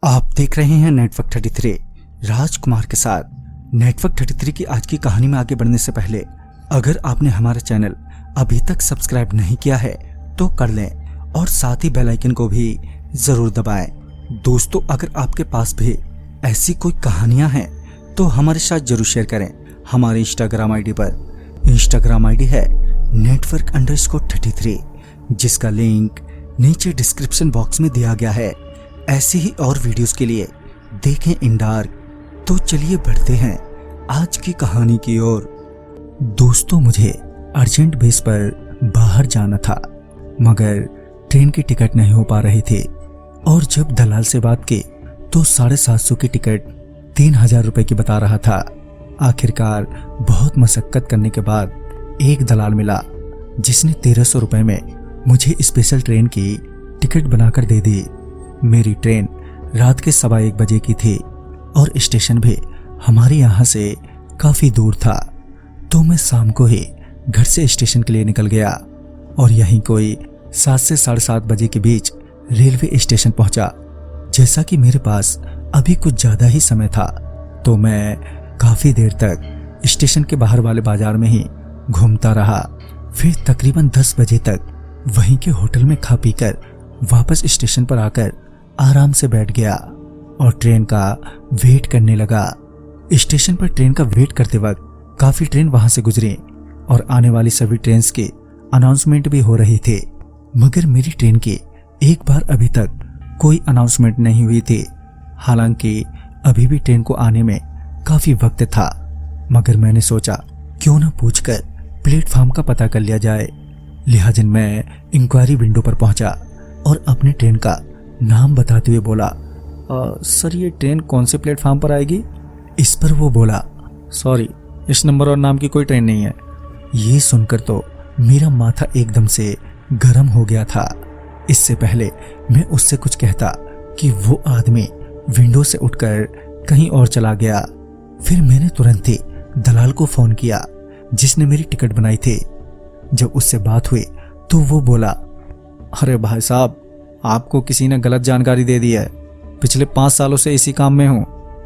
आप देख रहे हैं नेटवर्क 33 राजकुमार के साथ। नेटवर्क 33 की आज की कहानी में आगे बढ़ने से पहले अगर आपने हमारा चैनल अभी तक सब्सक्राइब नहीं किया है तो कर लें और साथ ही बेल आइकन को भी जरूर दबाएं। दोस्तों, अगर आपके पास भी ऐसी कोई कहानियां हैं तो हमारे साथ जरूर शेयर करें। हमारे इंस्टाग्राम आईडी पर इंस्टाग्राम आईडी है network_33 जिसका लिंक नीचे डिस्क्रिप्शन बॉक्स में दिया गया है। ऐसी ही और वीडियोस के लिए देखें इन डार्क। तो चलिए बढ़ते हैं आज की कहानी की ओर। दोस्तों, मुझे अर्जेंट बेस पर बाहर जाना था मगर ट्रेन की टिकट नहीं हो पा रही थी और जब दलाल से बात की तो 750 की टिकट 3000 रुपए की बता रहा था। आखिरकार बहुत मशक्कत करने के बाद एक दलाल मिला जिसने 1300 रुपए में मुझे स्पेशल ट्रेन की टिकट बनाकर दे दी। मेरी ट्रेन रात के 1:15 बजे की थी और स्टेशन भी हमारे यहाँ से काफी दूर था। तो मैं शाम को ही घर से स्टेशन के लिए निकल गया और यहीं कोई 7 से 7:30 बजे के बीच रेलवे स्टेशन पहुंचा। जैसा कि मेरे पास अभी कुछ ज्यादा ही समय था तो मैं काफी देर तक स्टेशन के बाहर वाले बाजार में ही घूमता रहा। फिर तकरीबन 10 बजे तक वहीं के होटल में खा पीकर वापस स्टेशन पर आकर आराम से बैठ गया और ट्रेन का वेट करने लगा। स्टेशन पर ट्रेन का वेट करते वक्त काफी ट्रेन वहां से गुजरी और आने वाली सभी ट्रेन की अनाउंसमेंट भी हो रही थी, मगर मेरी ट्रेन की एक बार अभी तक कोई अनाउंसमेंट नहीं हुई थी। हालांकि अभी भी ट्रेन को आने में काफी वक्त था, मगर मैंने सोचा क्यों न पूछकर प्लेटफॉर्म का पता कर लिया जाए। लिहाजन मैं इंक्वायरी विंडो पर पहुंचा और अपने ट्रेन का नाम बताते हुए बोला, सर ये ट्रेन कौन से प्लेटफॉर्म पर आएगी? इस पर वो बोला, सॉरी इस नंबर और नाम की कोई ट्रेन नहीं है। ये सुनकर तो मेरा माथा एकदम से गर्म हो गया था। इससे पहले मैं उससे कुछ कहता कि वो आदमी विंडो से उठकर कहीं और चला गया। फिर मैंने तुरंत ही दलाल को फोन किया जिसने मेरी टिकट बनाई थी। जब उससे बात हुई तो वो बोला, अरे भाई साहब, आपको किसी ने गलत जानकारी दे दी है। पिछले 5 सालों से इसी काम में हूँ।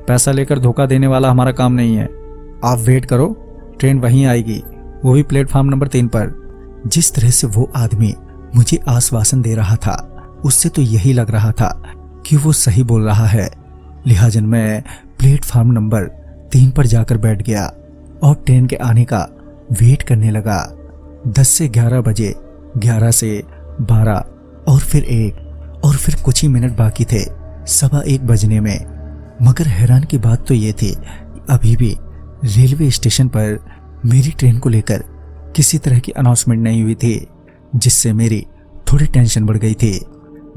पैसा लेकर धोखा देने वाला हमारा काम नहीं है। आप वेट करो, ट्रेन वहीं आएगी, वो भी प्लेटफॉर्म नंबर 3 पर। जिस तरह से वो आदमी मुझे आश्वासन दे रहा था उससे तो यही लग रहा था कि वो सही बोल रहा है। लिहाजन मैं प्लेटफॉर्म नंबर 3 पर जाकर बैठ गया और ट्रेन के आने का वेट करने लगा। 10 से 11 बजे, 11 से 12 और फिर 1 और फिर कुछ ही मिनट बाकी थे 1:15 बजने में। मगर हैरान की बात तो ये थी अभी भी रेलवे स्टेशन पर मेरी ट्रेन को लेकर किसी तरह की अनाउंसमेंट नहीं हुई थी, जिससे मेरी थोड़ी टेंशन बढ़ गई थी।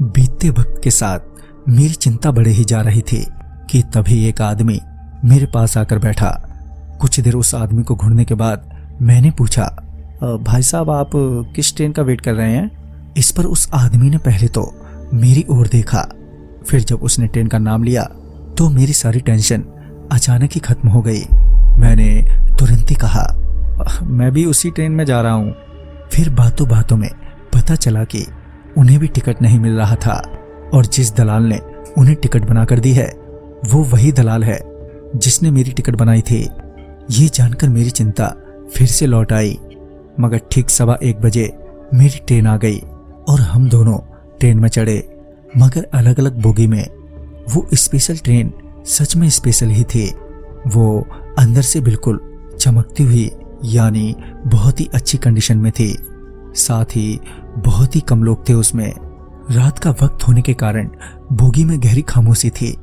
बीतते वक्त के साथ मेरी चिंता बढ़े ही जा रही थी कि तभी एक आदमी मेरे पास आकर बैठा। कुछ देर उस आदमी को घूरने के बाद मैंने पूछा, भाई साहब आप किस ट्रेन का वेट कर रहे हैं? इस पर उस आदमी ने पहले तो मेरी ओर देखा, फिर जब उसने ट्रेन का नाम लिया तो मेरी सारी टेंशन अचानक ही खत्म हो गई। मैंने तुरंत ही कहा, मैं भी उसी ट्रेन में जा रहा हूँ। फिर बातों बातों में पता चला कि उन्हें भी टिकट नहीं मिल रहा था और जिस दलाल ने उन्हें टिकट बनाकर दी है वो वही दलाल है जिसने मेरी टिकट बनाई थी। ये जानकर मेरी चिंता फिर से लौट आई। मगर ठीक 1:15 बजे मेरी ट्रेन आ गई और हम दोनों ट्रेन में चढ़े, मगर अलग अलग बोगी में। वो स्पेशल ट्रेन सच में स्पेशल ही थी। वो अंदर से बिल्कुल चमकती हुई, यानी बहुत ही अच्छी कंडीशन में थी। साथ ही बहुत ही कम लोग थे उसमें। रात का वक्त होने के कारण बोगी में गहरी खामोशी थी।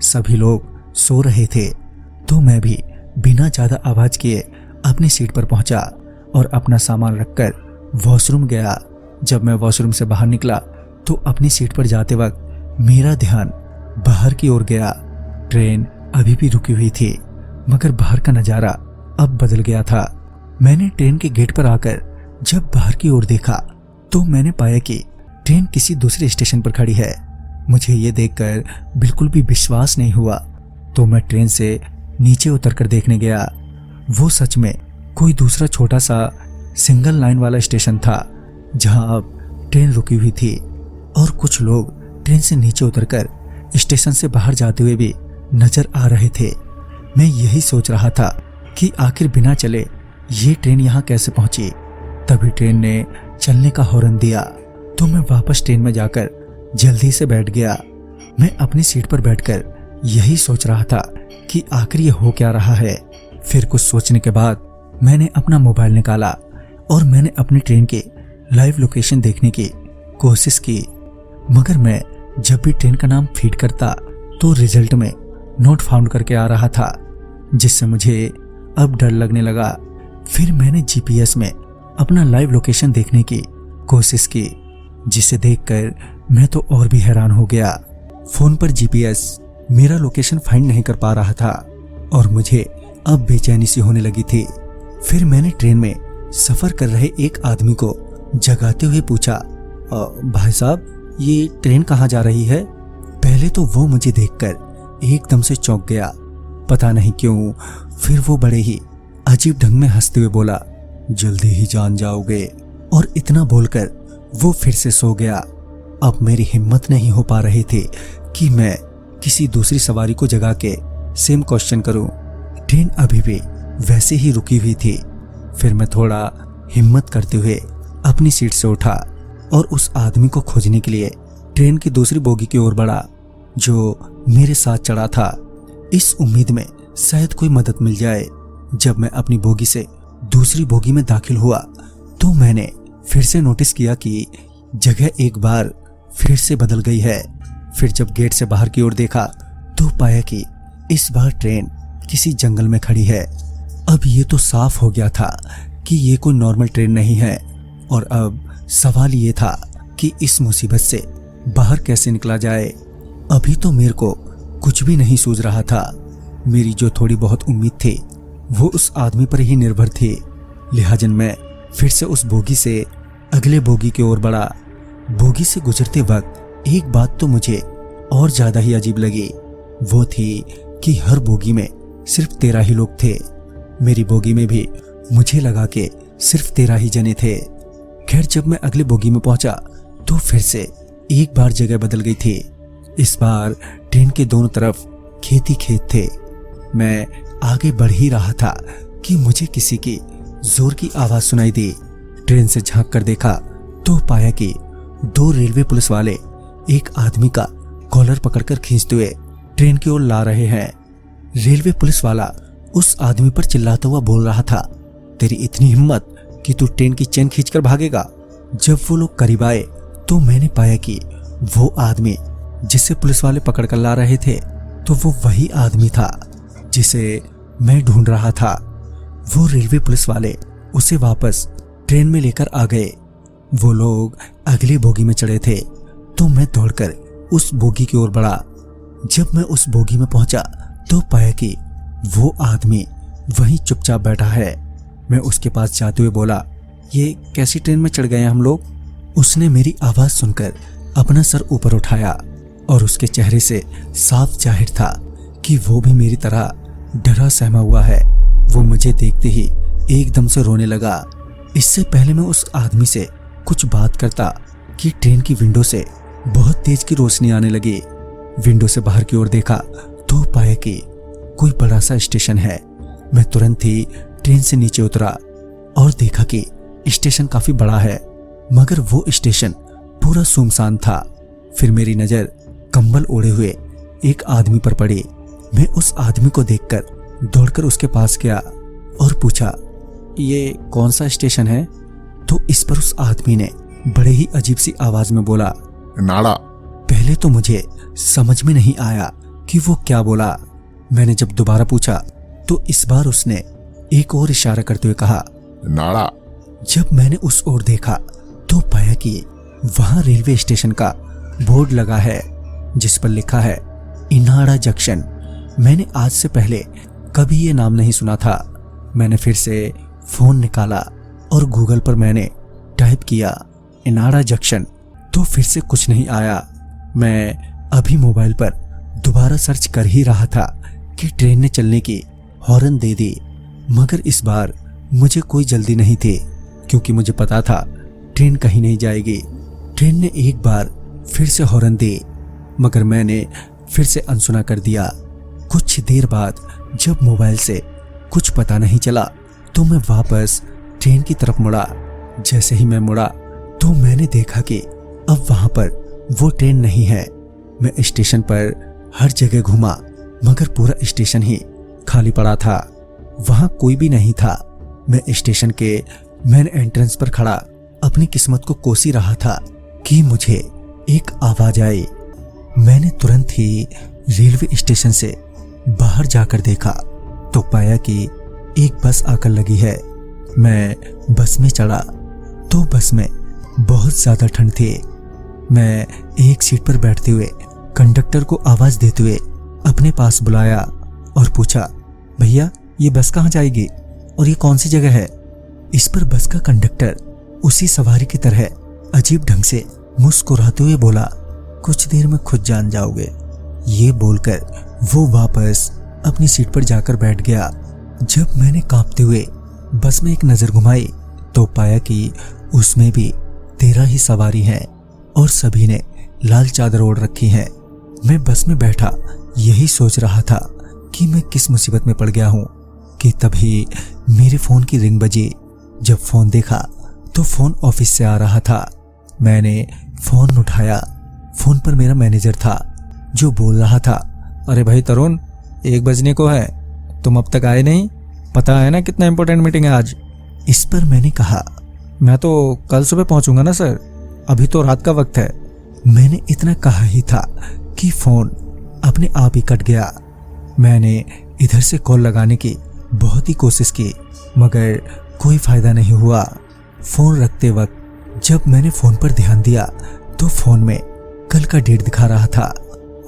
सभी लोग सो रहे थे। तो मैं भी बिना ज्यादा आवाज किए अपनी सीट पर पहुंचा और अपना सामान रखकर वॉशरूम गया। जब मैं वॉशरूम से बाहर निकला तो अपनी सीट पर जाते वक्त मेरा ध्यान बाहर की ओर गया। ट्रेन अभी भी रुकी हुई थी मगर बाहर का नजारा अब बदल गया था। मैंने ट्रेन के गेट पर आकर जब बाहर की ओर देखा तो मैंने पाया कि ट्रेन किसी दूसरे स्टेशन पर खड़ी है। मुझे ये देखकर बिल्कुल भी विश्वास नहीं हुआ तो मैं ट्रेन से नीचे उतरकर देखने गया। वो सच में कोई दूसरा छोटा सा सिंगल लाइन वाला स्टेशन था जहां अब ट्रेन रुकी हुई थी और कुछ लोग ट्रेन से नीचे उतरकर स्टेशन से बाहर जाते हुए भी नजर आ रहे थे। मैं यही सोच रहा था कि आखिर बिना चले ये ट्रेन यहाँ कैसे पहुंची। तभी ट्रेन ने चलने का हॉर्न दिया तो मैं वापस ट्रेन में जाकर जल्दी से बैठ गया। मैं अपनी सीट पर बैठकर यही सोच रहा था कि आखिर ये हो क्या रहा है। फिर कुछ सोचने के बाद मैंने अपना मोबाइल निकाला और मैंने अपनी ट्रेन के लाइव लोकेशन देखने की कोशिश की, मगर मैं जब भी ट्रेन का नाम फीड करता तो रिजल्ट में नोट फाउंड करके आ रहा था, जिससे मुझे अब डर लगने लगा। फिर मैंने जीपीएस में अपना लाइव लोकेशन देखने की कोशिश की, जिसे देखकर मैं तो और भी हैरान हो गया। फोन पर जीपीएस मेरा लोकेशन फाइंड नहीं कर पा रहा था और मुझे अब बेचैनी सी होने लगी थी। फिर मैंने ट्रेन में सफर कर रहे एक आदमी को जगाते हुए पूछा, भाई साहब ये ट्रेन कहाँ जा रही है? पहले तो वो मुझे देखकर एकदम से चौंक गया, पता नहीं क्यों। फिर वो बड़े ही अजीब ढंग में हंसते हुए बोला, जल्दी ही जान जाओगे। और इतना बोलकर वो फिर से सो गया। अब मेरी हिम्मत नहीं हो पा रही थी कि मैं किसी दूसरी सवारी को जगा के सेम क्वेश्चन करूं। ट्रेन अभी भी वैसे ही रुकी हुई थी। फिर मैं थोड़ा हिम्मत करते हुए अपनी सीट से उठा और उस आदमी को खोजने के लिए ट्रेन की दूसरी बोगी की ओर बढ़ा जो मेरे साथ चढ़ा था, इस उम्मीद में शायद कोई मदद मिल जाए। जब मैं अपनी बोगी से दूसरी बोगी में दाखिल हुआ तो मैंने फिर से नोटिस किया कि जगह एक बार फिर से बदल गई है। फिर जब गेट से बाहर की ओर देखा तो पाया कि इस बार ट्रेन किसी जंगल में खड़ी है। अब ये तो साफ हो गया था कि ये कोई नॉर्मल ट्रेन नहीं है, और अब सवाल ये था कि इस मुसीबत से बाहर कैसे निकला जाए। अभी तो मेरे को कुछ भी नहीं सूझ रहा था। मेरी जो थोड़ी बहुत उम्मीद थी वो उस आदमी पर ही निर्भर थी। लिहाजन मैं फिर से उस बोगी से अगले बोगी की ओर बढ़ा। बोगी से गुजरते वक्त एक बात तो मुझे और ज्यादा ही अजीब लगी। वो थी कि हर बोगी में सिर्फ 13 ही लोग थे। मेरी बोगी में भी मुझे लगा कि सिर्फ 13 ही जने थे। खैर जब मैं अगले बोगी में पहुंचा तो फिर से एक बार जगह बदल गई थी। इस बार ट्रेन के दोनों तरफ खेत ही खेत थे। मैं आगे बढ़ ही रहा था कि मुझे किसी की जोर की आवाज सुनाई दी। ट्रेन से झांक कर देखा तो पाया कि 2 रेलवे पुलिस वाले एक आदमी का कॉलर पकड़कर खींचते हुए ट्रेन की ओर ला रहे हैं। रेलवे पुलिस वाला उस आदमी पर चिल्लाता हुआ बोल रहा था, तेरी इतनी हिम्मत कि तू ट्रेन की चेन खींचकर भागेगा। जब वो लोग करीब आए तो मैंने पाया कि वो आदमी जिसे पुलिस वाले पकड़ कर ला रहे थे तो वो वही आदमी था जिसे मैं ढूंढ रहा था। वो रेलवे पुलिस वाले उसे वापस ट्रेन में लेकर आ गए। वो लोग अगली बोगी में चढ़े थे तो मैं दौड़कर उस बोगी की ओर बढ़ा। जब मैं उस बोगी में पहुंचा तो पाया कि वो आदमी वहीं चुपचाप बैठा है। मैं उसके पास जाते हुए बोला, ये कैसी ट्रेन में चढ़ गए हम लोग? उसने मेरी आवाज सुनकर अपना सर ऊपर उठाया और उसके चेहरे से साफ जाहिर था कि वो भी मेरी तरह डरा सहमा हुआ है। वो मुझे देखते ही एकदम से रोने लगा। इससे पहले मैं उस आदमी से कुछ बात करता कि ट्रेन की विंडो से बहुत तेज की रोशनी आने लगी। विंडो से बाहर की ओर देखा तो पाया कि कोई बड़ा सा स्टेशन है। मैं तुरंत ही ट्रेन से नीचे उतरा और देखा कि स्टेशन काफी बड़ा है, मगर वो स्टेशन पूरा सुनसान था। फिर मेरी नजर कंबल ओढ़े हुए एक आदमी पर पड़ी। मैं उस आदमी को देखकर दौड़कर उसके पास गया और पूछा, ये कौन सा स्टेशन है? तो इस पर उस आदमी ने बड़े ही अजीब सी आवाज में बोला, नाड़ा। पहले तो मुझे समझ में नहीं आया कि वो क्या बोला। मैंने जब दोबारा पूछा तो इस बार उसने एक और इशारा करते हुए कहा, नाड़ा। जब मैंने उस ओर देखा तो पाया कि वहां रेलवे स्टेशन का बोर्ड लगा है जिस पर लिखा है इनाड़ा जंक्शन। मैंने आज से पहले कभी ये नाम नहीं सुना था। मैंने फिर से फोन निकाला और गूगल पर मैंने टाइप किया इनाड़ा जंक्शन, तो फिर से कुछ नहीं आया। मैं अभी मोबाइल पर दोबारा सर्च कर ही रहा था कि ट्रेन ने चलने की हॉर्न दे दी, मगर इस बार मुझे कोई जल्दी नहीं थी क्योंकि मुझे पता था ट्रेन कहीं नहीं जाएगी। ट्रेन ने एक बार फिर से हॉर्न दी, मगर मैंने फिर से अनसुना कर दिया। कुछ देर बाद जब मोबाइल से कुछ पता नहीं चला तो मैं वापस ट्रेन की तरफ मुड़ा। जैसे ही मैं मुड़ा तो मैंने देखा कि अब वहां पर वो ट्रेन नहीं है। मैं स्टेशन पर हर जगह घूमा मगर पूरा स्टेशन ही खाली पड़ा था, वहां कोई भी नहीं था। मैं स्टेशन के मेन एंट्रेंस पर खड़ा अपनी किस्मत को कोसी रहा था कि मुझे एक आवाज आई। मैंने तुरंत ही रेलवे स्टेशन से बाहर जाकर देखा तो पाया कि एक बस आकर लगी है। मैं बस में चढ़ा तो बस में बहुत ज्यादा ठंड थी। मैं एक सीट पर बैठते हुए कंडक्टर को आवाज देते हुए अपने पास बुलाया और पूछा, भैया ये बस कहाँ जाएगी और ये कौन सी जगह है? इस पर बस का कंडक्टर उसी सवारी की तरह अजीब ढंग से मुस्कुराते हुए बोला, कुछ देर में खुद जान जाओगे। ये बोलकर वो वापस अपनी सीट पर जाकर बैठ गया। जब मैंने कांपते हुए बस में एक नजर घुमाई तो पाया कि उसमें भी 13 ही सवारी हैं और सभी ने लाल चादर ओढ़ रखी है। मैं बस में बैठा यही सोच रहा था कि मैं किस मुसीबत में पड़ गया हूं कि तभी मेरे फोन की रिंग बजी। जब फोन देखा तो फोन ऑफिस से आ रहा था। मैंने फोन उठाया। फोन पर मेरा मैनेजर था जो बोल रहा था, अरे भाई तरुण, 1 बजने को है, तुम अब तक आए नहीं? पता है ना कितना इंपॉर्टेंट मीटिंग है आज। इस पर मैंने कहा, मैं तो कल सुबह पहुंचूंगा ना सर, अभी तो रात का वक्त है। मैंने इतना कहा ही था कि फोन अपने आप ही कट गया। मैंने इधर से कॉल लगाने की बहुत ही कोशिश की मगर कोई फायदा नहीं हुआ। फोन रखते वक्त जब मैंने फोन पर ध्यान दिया तो फोन में कल का डेट दिखा रहा था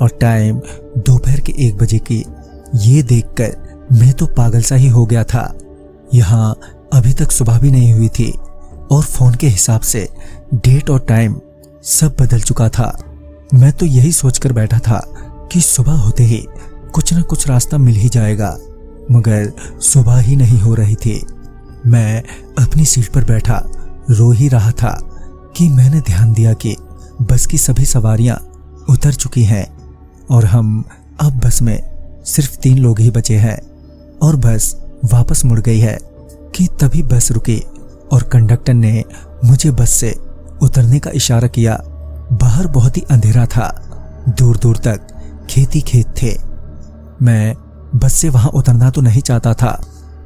और टाइम दोपहर के 1 बजे की। ये देखकर मैं तो पागल सा ही हो गया था। यहाँ अभी तक सुबह भी नहीं हुई थी और फोन के हिसाब से डेट और टाइम सब बदल चुका था। मैं तो यही सोचकर बैठा था कि सुबह होते ही कुछ न कुछ रास्ता मिल ही जाएगा मगर सुबह ही नहीं हो रही थी। मैं अपनी सीट पर बैठा रो ही रहा था कि मैंने ध्यान दिया कि बस की सभी सवारियां उतर चुकी हैं और हम अब बस में सिर्फ 3 लोग ही बचे हैं और बस वापस मुड़ गई है कि तभी बस रुकी और कंडक्टर ने मुझे बस से उतरने का इशारा किया। बाहर बहुत ही अंधेरा था, दूर दूर तक खेत ही खेत थे। मैं बस से वहां उतरना तो नहीं चाहता था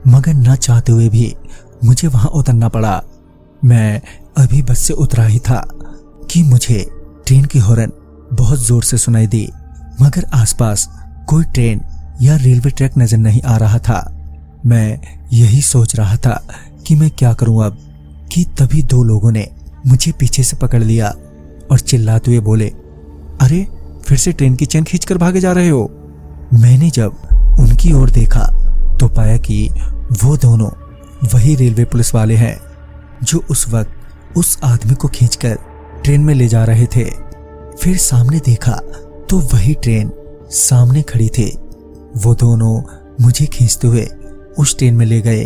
मगर ना चाहते हुए भी मुझे वहां उतरना पड़ा। मैं अभी बस से उतरा ही था कि मुझे ट्रेन की हॉर्न बहुत जोर से सुनाई दी मगर आसपास कोई ट्रेन या रेलवे ट्रैक नजर नहीं आ रहा था। मैं यही सोच रहा था कि मैं क्या करूं अब कि तभी 2 लोगों ने मुझे पीछे से पकड़ लिया और चिल्लाते हुए बोले, अरे फिर से ट्रेन की चेन खींचकर भागे जा रहे हो। मैंने जब उनकी ओर देखा तो पाया कि वो दोनों वही रेलवे पुलिस वाले हैं जो उस वक्त उस आदमी को खींचकर ट्रेन में ले जा रहे थे। फिर सामने देखा तो वही ट्रेन सामने खड़ी थी। वो दोनों मुझे खींचते हुए उस ट्रेन में ले गए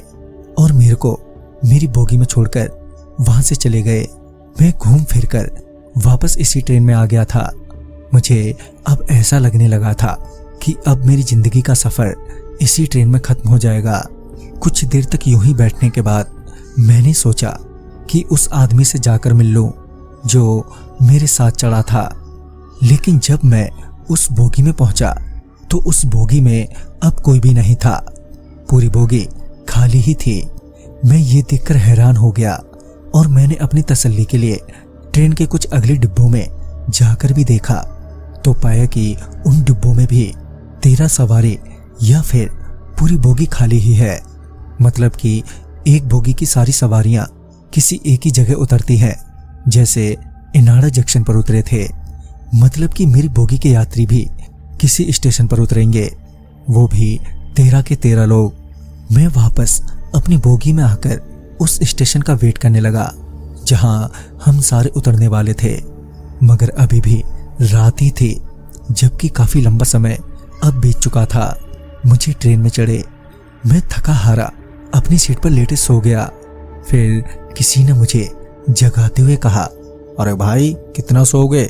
और मेरे को मेरी बोगी में छोड़कर वहां से चले गए। मैं घूम फिर कर वापस इसी ट्रेन में आ गया था। मुझे अब ऐसा लगने लगा था कि अब मेरी जिंदगी का सफर इसी ट्रेन में खत्म हो जाएगा। कुछ देर तक यूं ही बैठने के बाद मैंने सोचा कि उस आदमी से जाकर मिल लूं जो मेरे साथ चढ़ा था। लेकिन जब मैं उस बोगी में पहुंचा तो उस बोगी में अब कोई भी नहीं था। पूरी बोगी खाली ही थी। मैं ये देखकर हैरान हो गया और मैंने अपनी तसल्ली के लिए ट्रेन के कुछ अगले डिब्बों में जाकर भी देखा तो पाया कि उन डिब्बों में भी 13 सवारी या फिर पूरी बोगी खाली ही है। मतलब कि एक बोगी की सारी सवारियां किसी एक ही जगह उतरती हैं, जैसे इनाड़ा जंक्शन पर उतरे थे। मतलब कि मेरी बोगी के यात्री भी किसी स्टेशन पर उतरेंगे, वो भी 13 के 13 लोग। मैं वापस अपनी बोगी में आकर उस स्टेशन का वेट करने लगा जहां हम सारे उतरने वाले थे। मगर अभी भी रात ही थी, जबकि काफी लंबा समय अब बीत चुका था। मुझे ट्रेन में चढ़े मैं थका हारा अपनी सीट पर लेटे सो गया। फिर किसी ने मुझे जगाते हुए कहा, अरे भाई कितना सोओगे,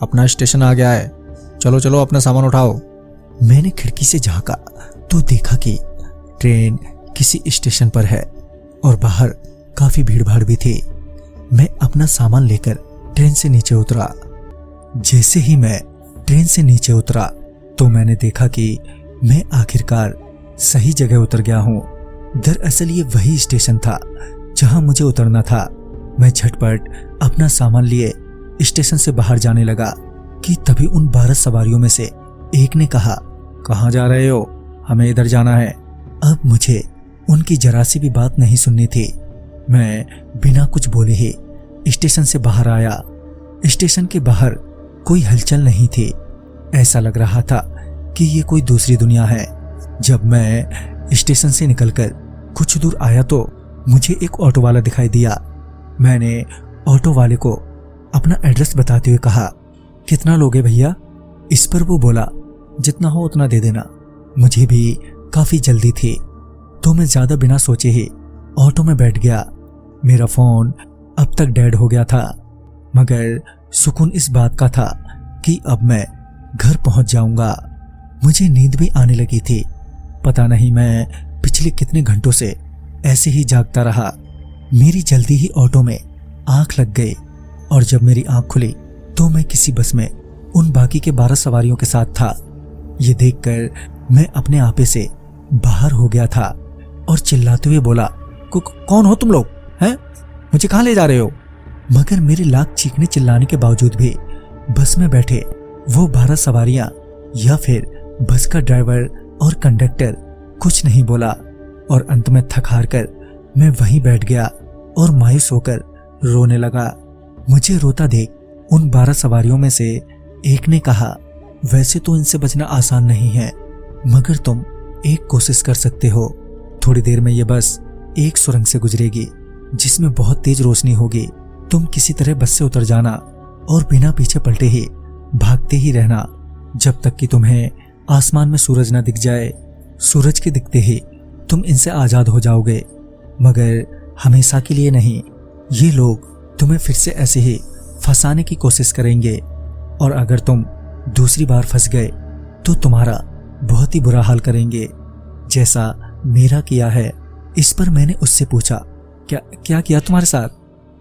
अपना स्टेशन आ गया है, चलो चलो अपना सामान उठाओ। मैंने खिड़की से झांका तो देखा कि ट्रेन किसी स्टेशन पर है और बाहर काफी भीड़ भाड़ भी थी। मैं अपना सामान लेकर ट्रेन से नीचे उतरा। जैसे ही मैं ट्रेन से नीचे उतरा तो मैंने देखा कि मैं आखिरकार सही जगह उतर गया हूँ। दरअसल ये वही स्टेशन था जहां मुझे उतरना था। मैं झटपट अपना सामान लिए स्टेशन से बाहर जाने लगा कि तभी उन 12 सवारियों में से एक ने कहा, कहाँ जा रहे हो? हमें इधर जाना है। अब मुझे उनकी जरा सी भी बात नहीं सुननी थी। मैं बिना कुछ बोले ही स्टेशन से बाहर आया। स्टेशन के बाहर कोई हलचल नहीं थी। ऐसा लग रहा था कि ये कोई दूसरी दुनिया है। जब मैं स्टेशन से निकलकर कुछ दूर आया तो मुझे एक ऑटो वाला दिखाई दिया। मैंने ऑटो वाले को अपना एड्रेस बताते हुए कहा, कितना लोगे भैया? इस पर वो बोला, जितना हो उतना दे देना। मुझे भी काफी जल्दी थी तो मैं ज्यादा बिना सोचे ही ऑटो में बैठ गया। मेरा फोन अब तक डेड हो गया था, मगर सुकून इस बात का था कि अब मैं घर पहुंच जाऊंगा। मुझे नींद भी आने लगी थी। पता नहीं मैं पिछले कितने घंटों से ऐसे ही जागता रहा। मेरी जल्दी ही ऑटो में आंख लग गई और जब मेरी आंख खुली तो मैं किसी बस में उन बाकी के 12 सवारियों के साथ था। ये देखकर मैं अपने आपे से बाहर हो गया था और चिल्लाते हुए बोला, कौन हो तुम लोग हैं? मुझे कहाँ ले जा रहे हो? मगर मेरे लाख चीखने चिल्लाने के बावजूद भी बस में बैठे वो 12 सवारियां या फिर बस का ड्राइवर और कंडक्टर कुछ नहीं बोला और अंत में थक हार कर मैं वहीं बैठ गया और मायूस होकर रोने लगा। मुझे रोता देख उन 12 सवारियों में से एक ने कहा, वैसे तो इनसे बचना आसान नहीं है, मगर तुम एक कोशिश कर सकते हो। थोड़ी देर में ये बस एक सुरंग से गुजरेगी जिसमें बहुत तेज रोशनी होगी। तुम किसी तरह बस से उतर जाना और बिना पीछे पलटे ही भागते ही रहना जब तक कि तुम्हें आसमान में सूरज न दिख जाए। सूरज के दिखते ही तुम इनसे आजाद हो जाओगे, मगर हमेशा के लिए नहीं। ये लोग तुम्हें फिर से ऐसे ही फंसाने की कोशिश करेंगे और अगर तुम दूसरी बार फंस गए तो तुम्हारा बहुत ही बुरा हाल करेंगे, जैसा मेरा किया है। इस पर मैंने उससे पूछा, क्या किया तुम्हारे साथ?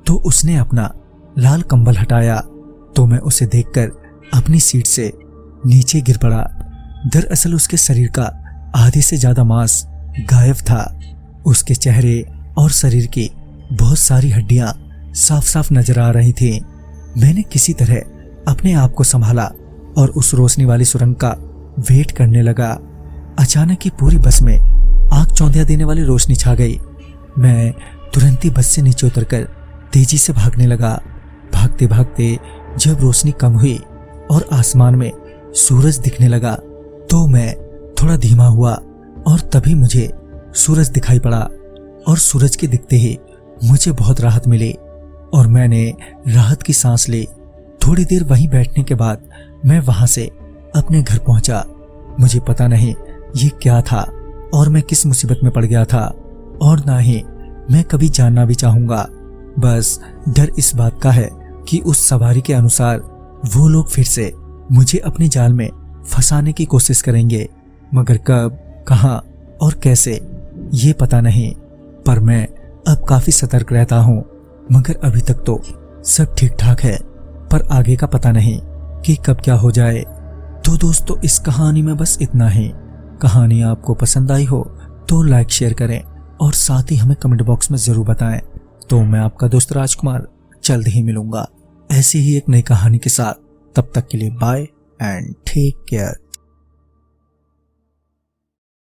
तो उसने अपना लाल कंबल हटाया तो मैं उसे देखकर अपनी सीट से नीचे गिर पड़ा। दरअसल उसके शरीर का आधे से ज्यादा मांस गायब था। उसके चेहरे और शरीर की बहुत सारी हड्डियां साफ साफ नजर आ रही थी। मैंने किसी तरह अपने आप को संभाला और उस रोशनी वाली सुरंग का वेट करने लगा। अचानक ही पूरी बस में आंख चौंधिया देने वाली रोशनी छा गई। मैं तुरंत ही बस से नीचे उतरकर तेजी से भागने लगा। भागते भागते जब रोशनी कम हुई और आसमान में सूरज दिखने लगा तो मैं थोड़ा धीमा हुआ और तभी मुझे सूरज दिखाई पड़ा और सूरज के दिखते ही मुझे बहुत राहत मिली और मैंने राहत की सांस ली। थोड़ी देर वहीं बैठने के बाद मैं वहां से अपने घर पहुंचा। मुझे पता नहीं ये क्या था और मैं किस मुसीबत में पड़ गया था और ना ही मैं कभी जानना भी चाहूंगा। बस डर इस बात का है कि उस सवारी के अनुसार वो लोग फिर से मुझे अपने जाल में फंसाने की कोशिश करेंगे, मगर कब, कहां और कैसे ये पता नहीं। पर मैं अब काफी सतर्क रहता हूं, मगर अभी तक तो सब ठीक ठाक है, पर आगे का पता नहीं कि कब क्या हो जाए। तो दोस्तों, इस कहानी में बस इतना ही। कहानी आपको पसंद आई हो तो लाइक शेयर करें और साथ ही हमें कमेंट बॉक्स में जरूर बताएं। तो मैं आपका दोस्त राजकुमार जल्द ही मिलूंगा ऐसी ही एक नई कहानी के साथ। तब तक के लिए बाय एंड टेक केयर।